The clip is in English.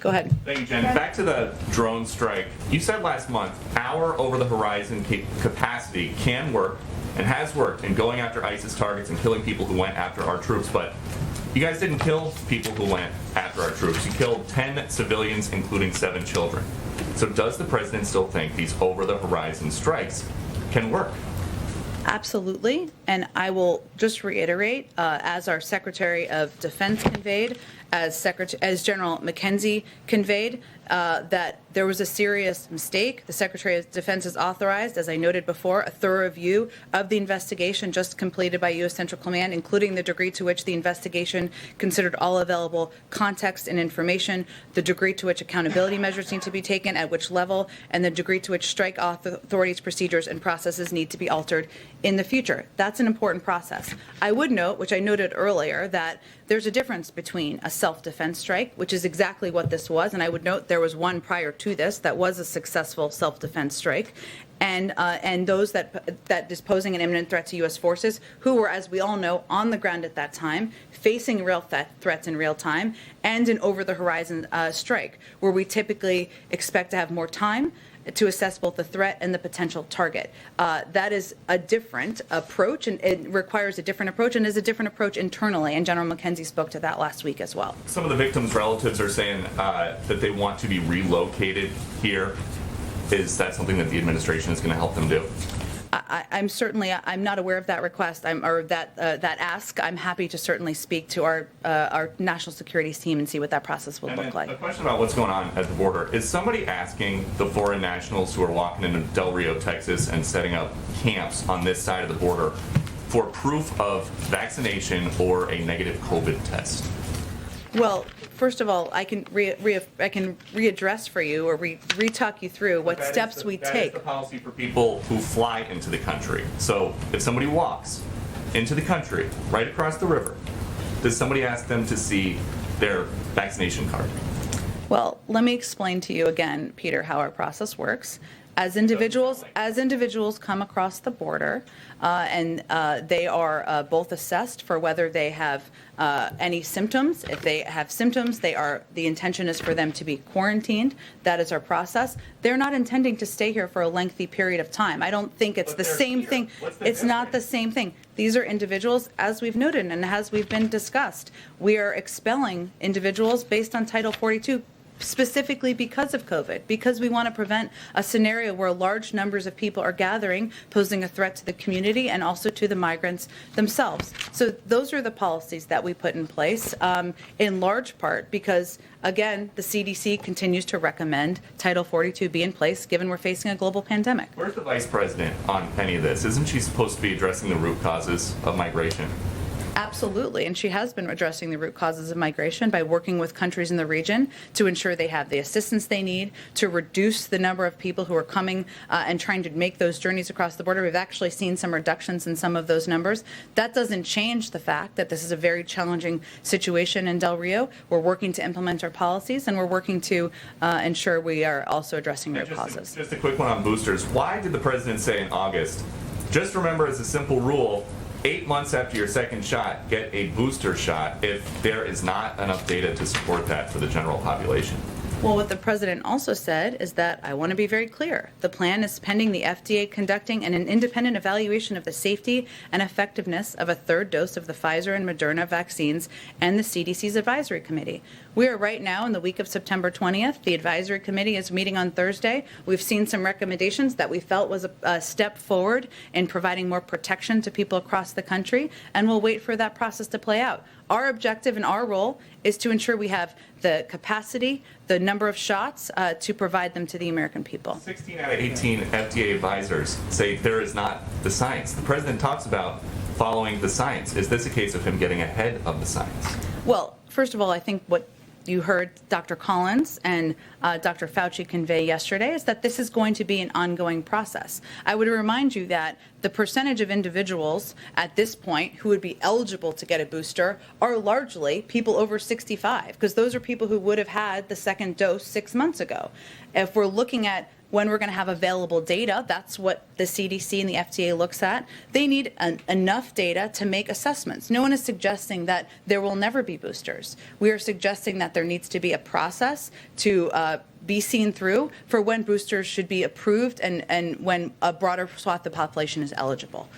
Go ahead. Thank you, Jen. Back to the drone strike. You said last month our over-the-horizon capacity can work and has worked in going after ISIS targets and killing people who went after our troops, but you guys didn't kill people who went after our troops. You killed 10 civilians, including 7 children. So does the president still think these over-the-horizon strikes can work? Absolutely, and I will just reiterate, as our Secretary of Defense conveyed, as General McKenzie conveyed, that there was a serious mistake. The Secretary of Defense has authorized, as I noted before, a thorough review of the investigation just completed by U.S. Central Command, including the degree to which the investigation considered all available context and information, the degree to which accountability measures need to be taken, at which level, and the degree to which strike authorities' procedures and processes need to be altered in the future. That's an important process. I would note, which I noted earlier, that there's a difference between a self-defense strike, which is exactly what this was, and I would note there was one prior to this that was a successful self-defense strike, and those that is posing an imminent threat to U.S. forces, who were, as we all know, on the ground at that time, facing real threats in real time, and an over-the-horizon strike, where we typically expect to have more time to assess both the threat and the potential target. That is a different approach, and it requires a different approach, and is a different approach internally, and General McKenzie spoke to that last week as well. Some of the victims' relatives are saying that they want to be relocated here. Is that something that the administration is going to help them do? I'm not aware of that request or that ask. I'm happy to certainly speak to our national security team and see what that process would look like. A question about what's going on at the border. Is somebody asking the foreign nationals who are walking into Del Rio, Texas and setting up camps on this side of the border for proof of vaccination or a negative COVID test? Well, first of all, I can readdress for you or re-talk you through what steps we take. That is the policy for people who fly into the country. So if somebody walks into the country right across the river, does somebody ask them to see their vaccination card? Well, let me explain to you again, Peter, how our process works. As individuals come across the border, and they are both assessed for whether they have any symptoms. If they have symptoms, the intention is for them to be quarantined. That is our process. They're not intending to stay here for a lengthy period of time. I don't think it's the same thing. It's not the same thing. These are individuals, as we've noted and as we've been discussed. We are expelling individuals based on Title 42. Specifically because of COVID, because we want to prevent a scenario where large numbers of people are gathering, posing a threat to the community and also to the migrants themselves. So those are the policies that we put in place, in large part because, again, the CDC continues to recommend Title 42 be in place, given we're facing a global pandemic. Where's the vice president on any of this? Isn't she supposed to be addressing the root causes of migration? Absolutely, and she has been addressing the root causes of migration by working with countries in the region to ensure they have the assistance they need to reduce the number of people who are coming and trying to make those journeys across the border. We've actually seen some reductions in some of those numbers. That doesn't change the fact that this is a very challenging situation in Del Rio. We're working to implement our policies, and we're working to ensure we are also addressing root causes. Just a quick one on boosters. Why did the president say in August, just remember as a simple rule, 8 months after your second shot, get a booster shot if there is not enough data to support that for the general population? Well, what the president also said is that, I want to be very clear, the plan is pending the FDA conducting an independent evaluation of the safety and effectiveness of a third dose of the Pfizer and Moderna vaccines and the CDC's advisory committee. We are right now in the week of September 20th. The advisory committee is meeting on Thursday. We've seen some recommendations that we felt was a step forward in providing more protection to people across the country, and we'll wait for that process to play out. Our objective and our role is to ensure we have the capacity, the number of shots to provide them to the American people. 16 out of 18 FDA advisors say there is not the science. The president talks about following the science. Is this a case of him getting ahead of the science? Well, first of all, I think what you heard Dr. Collins and Dr. Fauci convey yesterday is that this is going to be an ongoing process. I would remind you that the percentage of individuals at this point who would be eligible to get a booster are largely people over 65, because those are people who would have had the second dose 6 months ago. If we're looking at when we're going to have available data. That's what the CDC and the FDA looks at. They need enough data to make assessments. No one is suggesting that there will never be boosters. We are suggesting that there needs to be a process to be seen through for when boosters should be approved and when a broader swath of the population is eligible.